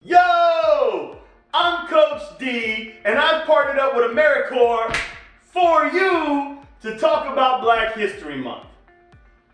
Yo! I'm Coach D, and I've partnered up with AmeriCorps for you to talk about Black History Month.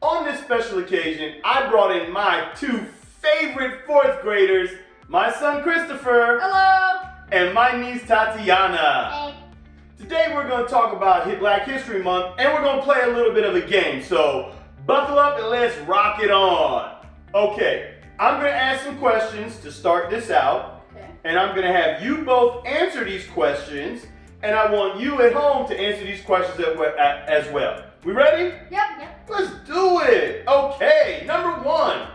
On this special occasion, I brought in my two favorite fourth graders, my son Christopher. Hello! And my niece Tatiana. Hey. Today we're going to talk about Black History Month, and we're going to play a little bit of a game. So buckle up and let's rock it on. Okay, I'm going to ask some questions to start this out. Okay. And I'm going to have you both answer these questions, and I want you at home to answer these questions as well. We ready? Yep. Let's do it. Okay, number one.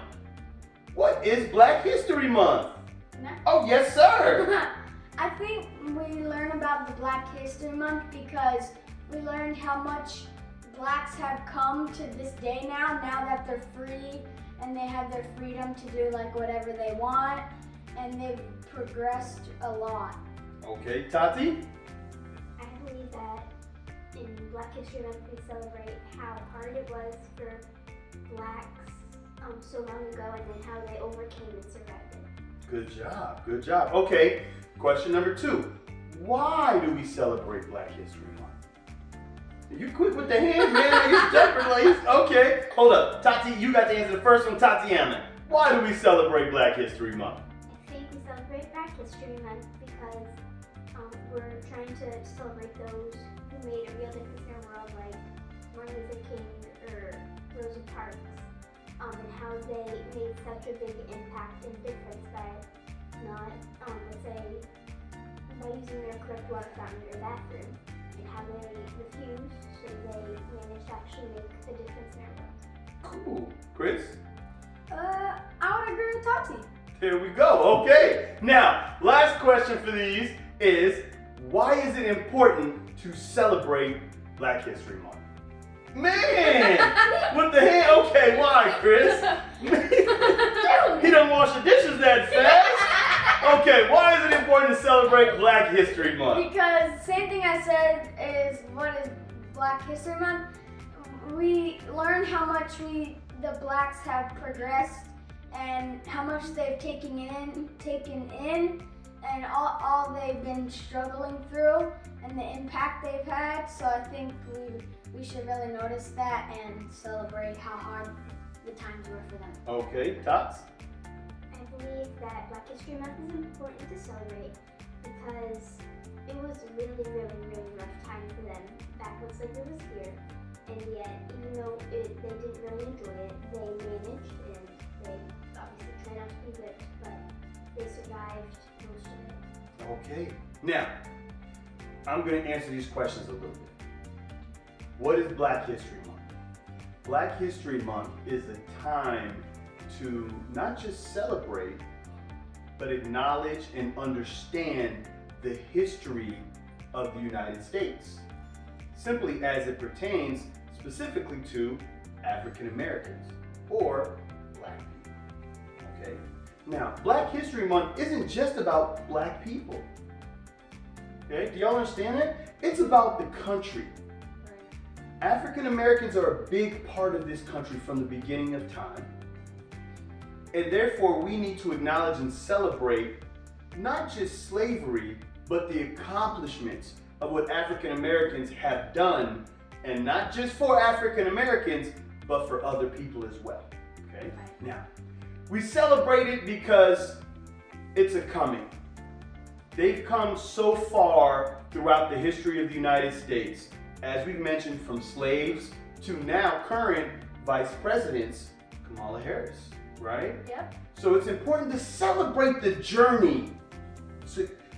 What is Black History Month? No. Oh, yes, sir. I think we learn about the Black History Month because we learned how much blacks have come to this day now that they're free and they have their freedom to do like whatever they want, and they've progressed a lot. Okay, Tati? I believe that in Black History Month we celebrate how hard it was for blacks so long ago, and then how they overcame and survived it. Good job. Okay, question number two. Why do we celebrate Black History Month? You quick with the hand, man. You're jumping like, okay. Hold up. Tati, you got to answer the first one. Tatiana, why do we celebrate Black History Month? I think we celebrate Black History Month because we're trying to celebrate those who made a real difference in our world, like Martin Luther King or Rosa Parks, and how they made such a big impact and difference by not, let's say, by using their correct water fountain in their bathroom, and how they refused, so they managed to actually make a difference in our world. Cool. Chris? I would agree with Tati. Here we go. Okay. Now, last question for these is, why is it important to celebrate Black History Month? Man! With the hand? Okay, why, Chris? He done washed the dishes that fast. Okay, why is it important to celebrate Black History Month? Because same thing I said is what is Black History Month. We learn how much the blacks have progressed and how much they've taken in and all they've been struggling through and the impact they've had. So I think we should really notice that and celebrate how hard the times were for them. Okay, Tots? I believe that Black History Month is important to celebrate because it was a really, really, really rough time for them back when slavery was here, and yet, even though they didn't really enjoy it, they managed, and they obviously tried not to be whipped, but they survived most of it. Okay. Now, I'm going to answer these questions a little bit. What is Black History Month? Black History Month is a time to not just celebrate, but acknowledge and understand the history of the United States, simply as it pertains specifically to African Americans or Black people. Okay? Now, Black History Month isn't just about Black people. Okay? Do y'all understand that? It's about the country. African Americans are a big part of this country from the beginning of time. And therefore, we need to acknowledge and celebrate not just slavery, but the accomplishments of what African Americans have done, and not just for African Americans, but for other people as well. Okay? Now, we celebrate it because it's a coming. They've come so far throughout the history of the United States, as we've mentioned, from slaves to now current vice presidents, Kamala Harris, right? Yep. So it's important to celebrate the journey,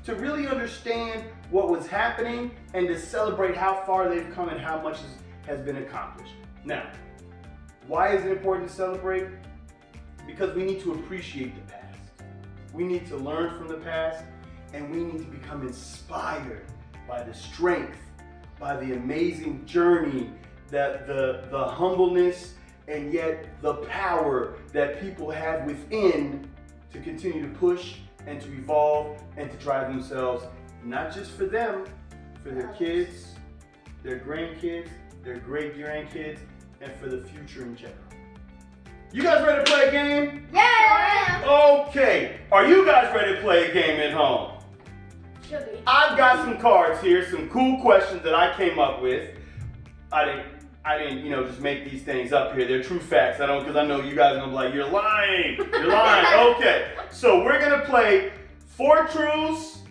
to really understand what was happening and to celebrate how far they've come and how much has been accomplished. Now, why is it important to celebrate? Because we need to appreciate the past. We need to learn from the past, and we need to become inspired by the strength, by the amazing journey, that the humbleness, and yet the power that people have within to continue to push and to evolve and to drive themselves, not just for them, for their kids, their grandkids, their great-grandkids, and for the future in general. You guys ready to play a game? Yeah! am. Okay, are you guys ready to play a game at home? Should be. I've got some cards here, some cool questions that I came up with. I didn't, just make these things up here. They're true facts. Because I know you guys are gonna be like, you're lying. You're lying. Okay, so we're gonna play 3 truths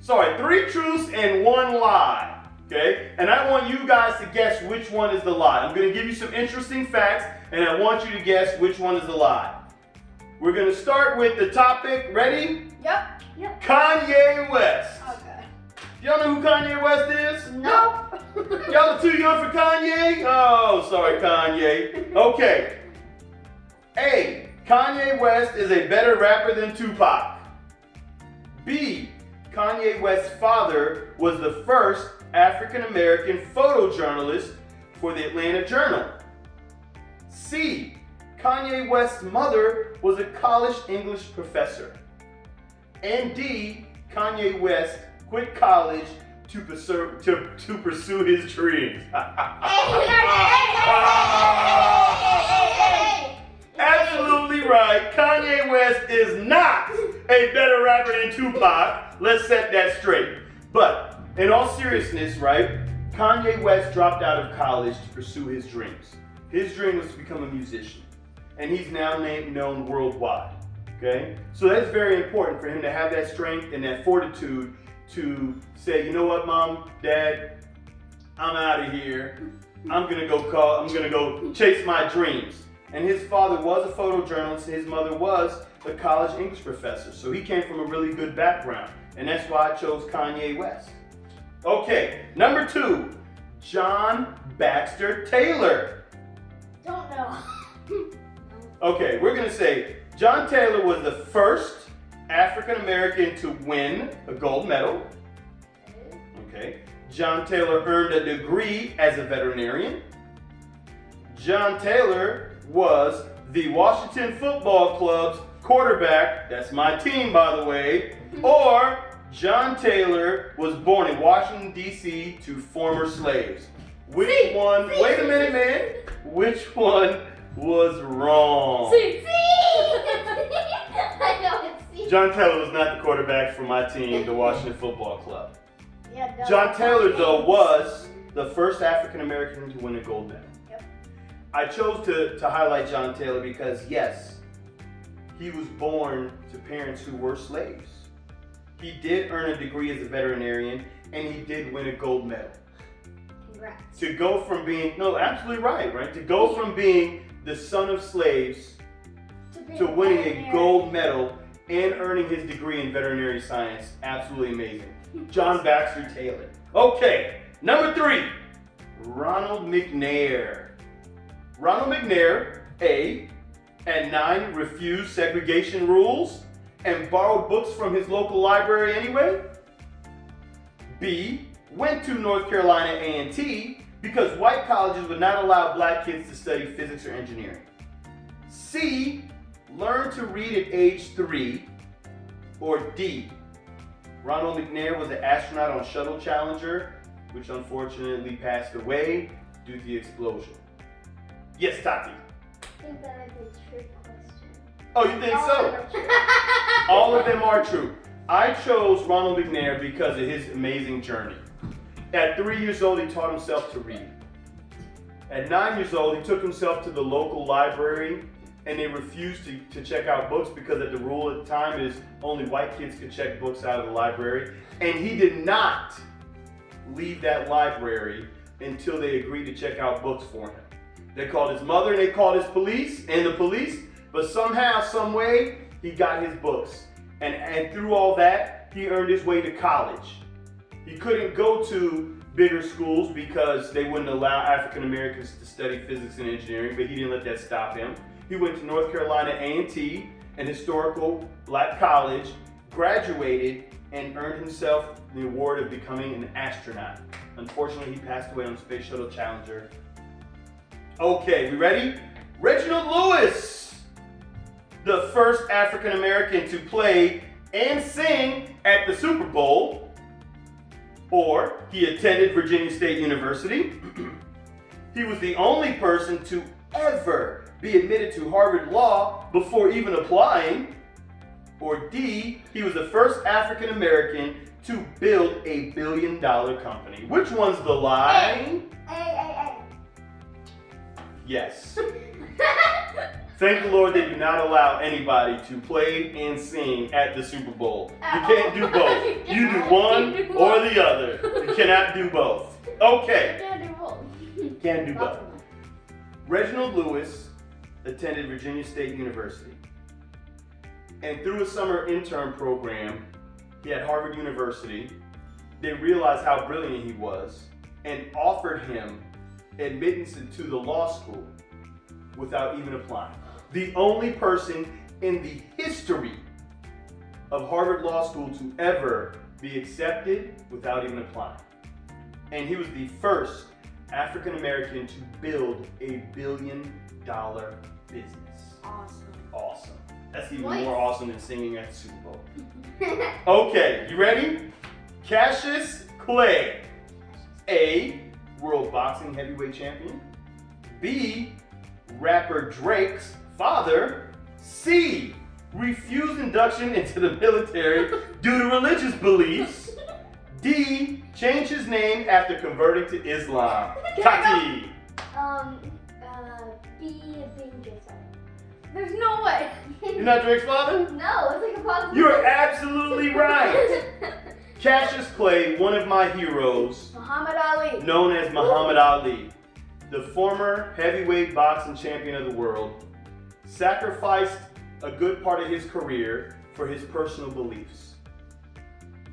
and 1 lie. Okay, and I want you guys to guess which one is the lie. I'm gonna give you some interesting facts, and I want you to guess which one is the lie. We're gonna start with the topic. Ready? Yep. Kanye West. Okay. Y'all know who Kanye West is? Nope. Y'all are too young for Kanye? Oh, sorry, Kanye. Okay. A. Kanye West is a better rapper than Tupac. B. Kanye West's father was the first African-American photojournalist for the Atlanta Journal. C. Kanye West's mother was a college English professor. And D. Kanye West quit college to pursue his dreams. Absolutely right. Kanye West is not a better rapper than Tupac. Let's set that straight. But in all seriousness, right? Kanye West dropped out of college to pursue his dreams. His dream was to become a musician. And he's now known worldwide. Okay? So that's very important for him to have that strength and that fortitude to say, you know what, Mom, Dad, I'm out of here. I'm gonna go chase my dreams. And his father was a photojournalist, his mother was a college English professor. So he came from a really good background. And that's why I chose Kanye West. Okay, number 2, John Baxter Taylor. Don't know. Okay, we're gonna say John Taylor was the first African American to win a gold medal. Okay. John Taylor earned a degree as a veterinarian. John Taylor was the Washington Football Club's quarterback. That's my team, by the way. Or John Taylor was born in Washington, D.C. to former slaves. Which one? Wait a minute, man. Which one was wrong? I know it's C. John Taylor was not the quarterback for my team, the Washington Football Club. Yeah, duh. John Taylor, though, was the first African American to win a gold medal. Yep. I chose to highlight John Taylor because, yes, he was born to parents who were slaves. He did earn a degree as a veterinarian, and he did win a gold medal. Congrats. To go from being, no, absolutely right? To go from being the son of slaves to winning a gold medal and earning his degree in veterinary science, absolutely amazing. John Baxter Taylor. Okay, number 3, Ronald McNair. Ronald McNair, A, at 9 refused segregation rules and borrowed books from his local library anyway. B, went to North Carolina A&T because white colleges would not allow black kids to study physics or engineering. C, learned to read at age 3. Or D, Ronald McNair was an astronaut on Shuttle Challenger, which unfortunately passed away due to the explosion. Yes, Tati. I think that might be a trick question. Oh, you think so? All of them are true. I chose Ronald McNair because of his amazing journey. At 3 years old, he taught himself to read. At 9 years old, he took himself to the local library, and they refused to check out books because the rule at the time is only white kids could check books out of the library. And he did not leave that library until they agreed to check out books for him. They called his mother and they called his police, but somehow, some way, he got his books. And through all that, he earned his way to college. He couldn't go to bigger schools because they wouldn't allow African Americans to study physics and engineering, but he didn't let that stop him. He went to North Carolina A&T, an historical black college, graduated, and earned himself the award of becoming an astronaut. Unfortunately, he passed away on the Space Shuttle Challenger. Okay, we ready? Reginald Lewis, the first African American to play and sing at the Super Bowl. Or he attended Virginia State University. He was the only person to ever be admitted to Harvard Law before even applying. Or D, he was the first African American to build a billion-dollar company. Which one's the lie? A. Yes. Thank the Lord they do not allow anybody to play and sing at the Super Bowl. You can't do both. You do one or the other. You cannot do both. Okay. Can't do both. Reginald Lewis attended Virginia State University. And through a summer intern program, he had Harvard University. They realized how brilliant he was and offered him admittance into the law school without even applying. The only person in the history of Harvard Law School to ever be accepted without even applying. And he was the first African American to build a billion-dollar business. Awesome. That's even more awesome than singing at the Super Bowl. Okay, you ready? Cassius Clay. A, world boxing heavyweight champion. B, rapper Drake's father. C, refused induction into the military due to religious beliefs. D, changed his name after converting to Islam. Tati. B, being Drake's father. There's no way. You're not Drake's father? No, it's like a possible. You're absolutely right. Cassius Clay, one of my heroes, Muhammad Ali. known as Muhammad Ali, the former heavyweight boxing champion of the world, sacrificed a good part of his career for his personal beliefs.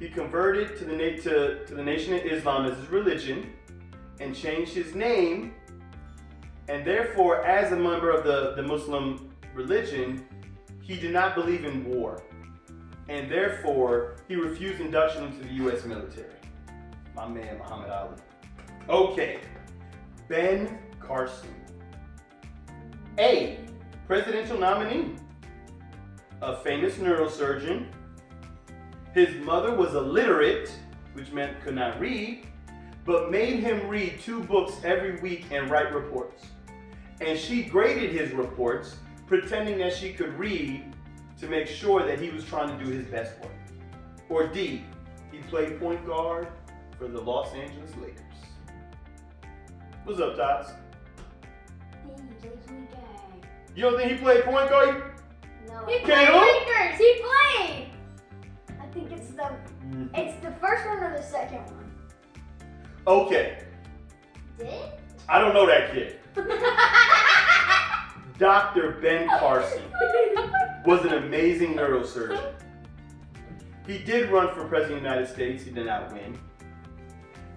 He converted to the Nation of Islam as his religion and changed his name, and therefore, as a member of the Muslim religion, he did not believe in war, and therefore, he refused induction into the U.S. military. My man, Muhammad Ali. Okay, Ben Carson. A, presidential nominee, a famous neurosurgeon. His mother was illiterate, which meant could not read, but made him read 2 books every week and write reports. And she graded his reports, pretending that she could read to make sure that he was trying to do his best work. Or D, he played point guard for the Los Angeles Lakers. What's up, Tots? You don't think he played point guard? No. He Okay, played who? Lakers. He played. I think it's the first one or the second one. Okay, Did? I don't know that kid. Dr. Ben Carson was an amazing neurosurgeon. He did run for president of the United States. He did not win.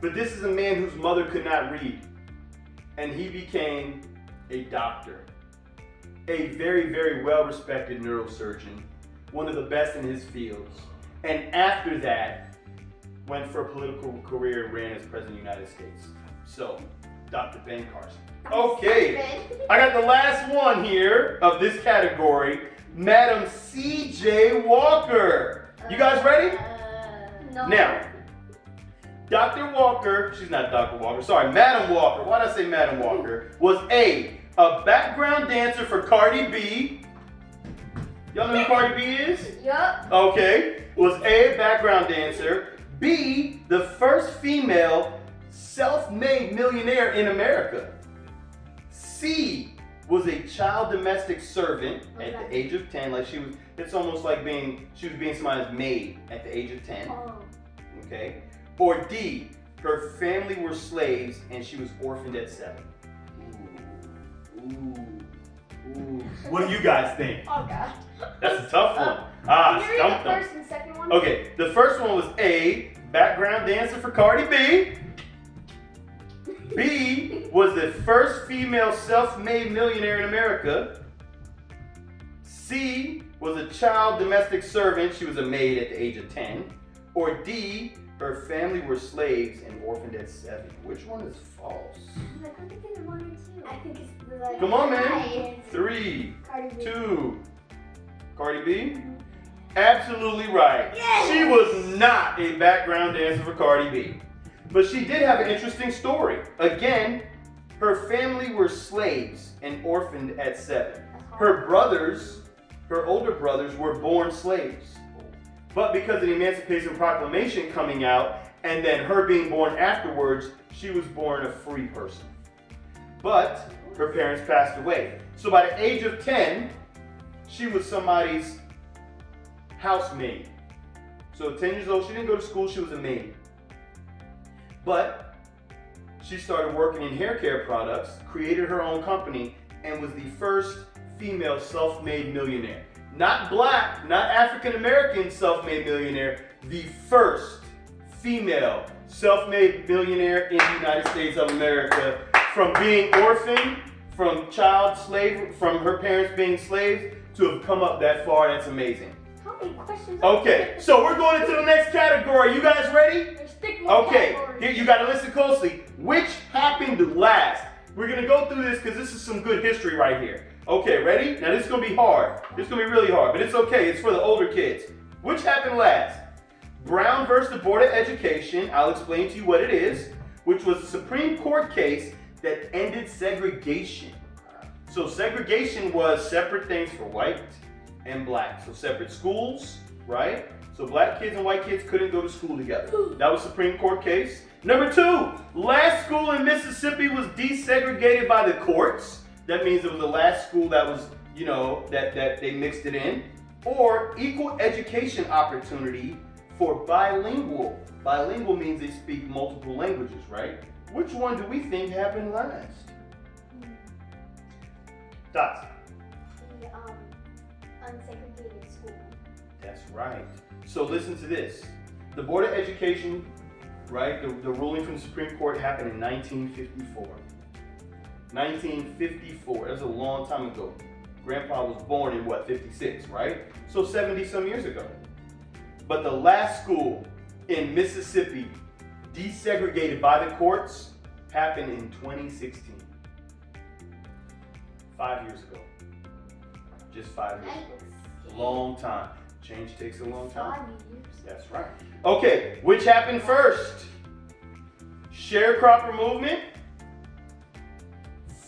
But this is a man whose mother could not read. And he became a doctor. A very, very well-respected neurosurgeon. One of the best in his fields. And after that, went for a political career and ran as president of the United States. So, Dr. Ben Carson. Okay, I got the last one here of this category, Madam C.J. Walker. You guys ready? No. Now, Dr. Walker, she's not Dr. Walker, sorry, Madam Walker, why did I say Madam Walker, was A background dancer for Cardi B. Y'all know who Cardi B is? Yup. Okay, was A background dancer, B, the first female self-made millionaire in America. C, was a child domestic servant at the age of 10. Like it's almost like she was being somebody's maid at the age of 10. Okay. Or D, her family were slaves and she was orphaned at 7. Ooh. What do you guys think? Oh God. That's a tough one. Can you read Stumped the them. first and second one? Okay, the first one was A, background dancer for Cardi B. B, was the first female self-made millionaire in America. C, was a child domestic servant. She was a maid at the age of 10. Or D, her family were slaves and orphaned at 7. Which one is false? Like, what is in 1 and 2? I think it's the Come on, man. Nice. 3, Cardi B. 2. Cardi B? Absolutely right. Yes! She was not a background dancer for Cardi B. But she did have an interesting story. Again, her family were slaves and orphaned at 7. Her brothers her older brothers were born slaves. But because of the Emancipation Proclamation coming out, and then her being born afterwards, she was born a free person. But her parents passed away. So by the age of 10, she was somebody's housemaid. So 10 years old, she didn't go to school, she was a maid. But she started working in hair care products, created her own company, and was the first female self-made millionaire. Not black, not African American self-made millionaire, the first female self-made millionaire in the United States of America, from being orphaned, from child slave, from her parents being slaves, to have come up that far. That's amazing. How many questions? Okay, so we're going into the next category. You guys ready? There's thick Okay, categories. here you gotta listen closely. Which happened last? We're gonna go through this because this is some good history right here. Okay, ready? Now this is gonna be hard. This is gonna be really hard, but it's okay. It's for the older kids. Which happened last? Brown versus the Board of Education. I'll explain to you what it is, which was a Supreme Court case that ended segregation. So segregation was separate things for white and black. So separate schools, right? So black kids and white kids couldn't go to school together. That was Supreme Court case. Number 2, last school in Mississippi was desegregated by the courts. That means it was the last school that was, that they mixed it in. Or equal education opportunity for bilingual. Bilingual means they speak multiple languages, right? Which one do we think happened last? Dots. The unsegregated school. That's right. So listen to this. The Board of Education, right, the ruling from the Supreme Court happened in 1954. 1954, that's a long time ago. Grandpa was born in 56, right? So 70 some years ago. But the last school in Mississippi desegregated by the courts happened in 2016. 5 years ago. Just 5 years ago. Long time. Change takes a long time. 5 years. That's right. Okay, which happened first? Sharecropper movement?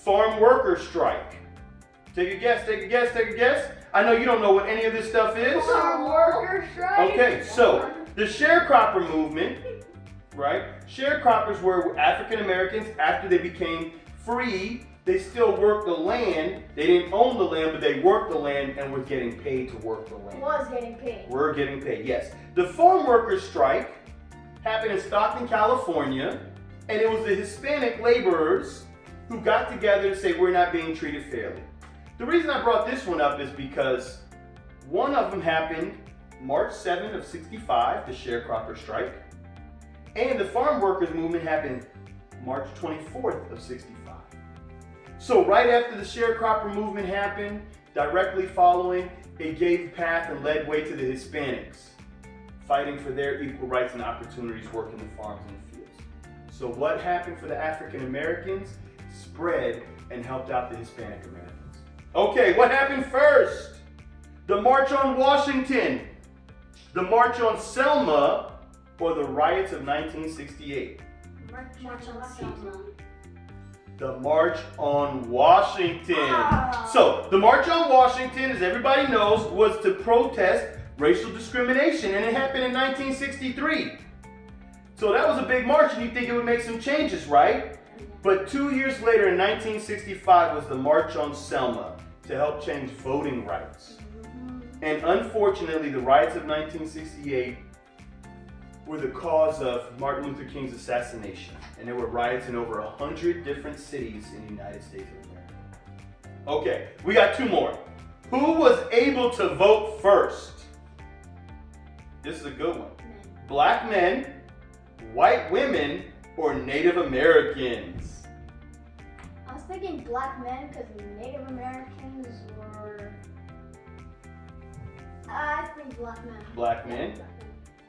Farm worker strike? Take a guess, take a guess, take a guess. I know you don't know what any of this stuff is. Farm worker strike. Okay, so the sharecropper movement, right? Sharecroppers were African Americans after they became free. They still worked the land. They didn't own the land, but they worked the land and were getting paid to work the land. Was getting paid. We're getting paid, yes. The farm workers strike happened in Stockton, California, and it was the Hispanic laborers who got together to say we're not being treated fairly. The reason I brought this one up is because one of them happened March 7th of 65, the sharecropper strike, and the farm workers movement happened March 24th of 65. So right after the sharecropper movement happened, directly following, it gave path and led way to the Hispanics, fighting for their equal rights and opportunities working the farms and the fields. So what happened for the African Americans spread and helped out the Hispanic Americans. Okay, what happened first? The March on Washington, the March on Selma, or the riots of 1968? March on Selma. The March on Washington. So, the March on Washington, as everybody knows, was to protest racial discrimination, and it happened in 1963. So that was a big march, and you think it would make some changes, right? But 2 years later, in 1965, was the March on Selma to help change voting rights. And unfortunately, the riots of 1968 were the cause of Martin Luther King's assassination. And there were riots in over 100 different cities in the United States of America. Okay, we got 2 more. Who was able to vote first? This is a good one. Black men, white women, or Native Americans? I was thinking black men because Native Americans were. I think black men. Black men?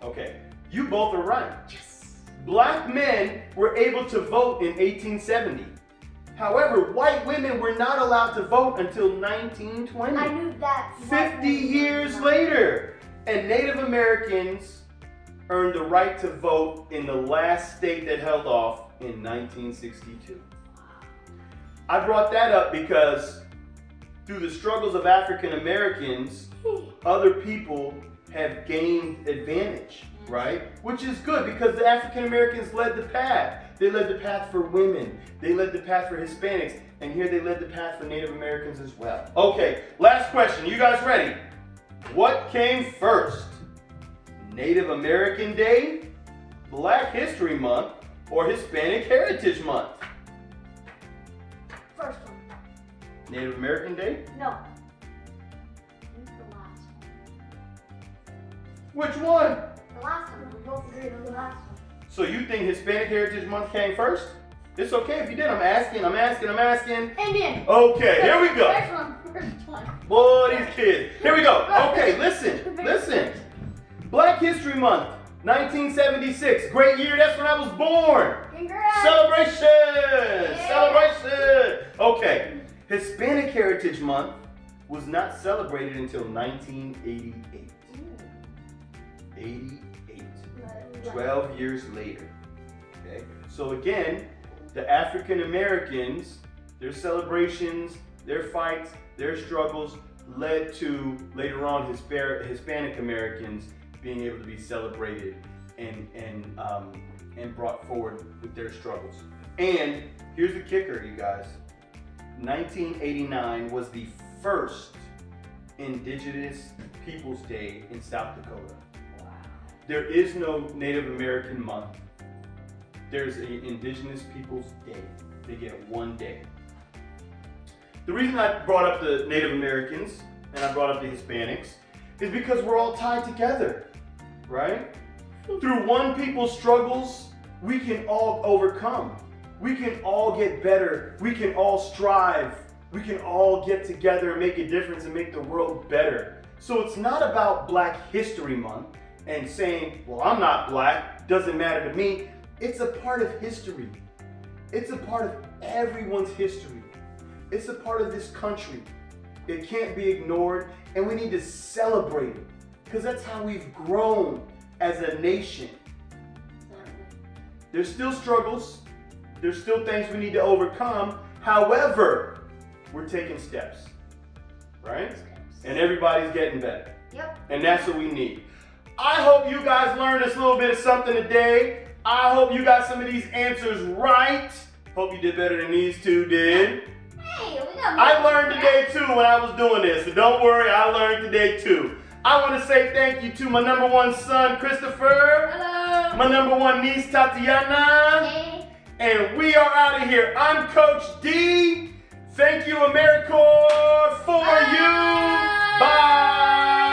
Okay, you both are right. Yes. Black men were able to vote in 1870. However, white women were not allowed to vote until 1920. I knew that. 50 years later. And Native Americans earned the right to vote in the last state that held off in 1962. I brought that up because through the struggles of African Americans, other people have gained advantage, right? Which is good because the African Americans led the path. They led the path for women. They led the path for Hispanics. And here they led the path for Native Americans as well. Okay, last question. You guys ready? What came first? Native American Day, Black History Month, or Hispanic Heritage Month? First one. Native American Day? No. The last one. Which one? The last one. We both agreed on the last one. So you think Hispanic Heritage Month came first? It's okay if you did. I'm asking. Indian. Okay, here we go. First one. Boy, these kids. Here we go. Okay, listen. Black History Month, 1976. Great year. That's when I was born. Congrats. Celebration. Okay. Hispanic Heritage Month was not celebrated until 1988. 88. 12 years later. Okay. So again, the African Americans, their celebrations, their fights, their struggles led to later on Hispanic Americans being able to be celebrated and brought forward with their struggles. And here's the kicker, you guys. 1989 was the first Indigenous Peoples Day in South Dakota. Wow. There is no Native American month. There's an Indigenous Peoples Day. They get one day. The reason I brought up the Native Americans and I brought up the Hispanics is because we're all tied together, right? Through one people's struggles, we can all overcome. We can all get better. We can all strive. We can all get together and make a difference and make the world better. So it's not about Black History Month and saying, well, I'm not black, doesn't matter to me. It's a part of history. It's a part of everyone's history. It's a part of this country. It can't be ignored, and we need to celebrate it because that's how we've grown as a nation. There's still struggles. There's still things we need to overcome. However, we're taking steps, right? And everybody's getting better. Yep. And that's what we need. I hope you guys learned this little bit of something today. I hope you got some of these answers right. Hope you did better than these two did. Hey, we got I learned today too when I was doing this, so don't worry, I learned today too. I want to say thank you to my number one son, Christopher. Hello. My number one niece, Tatiana. Hey. And we are out of here. I'm Coach D. Thank you, AmeriCorps, for you. Bye.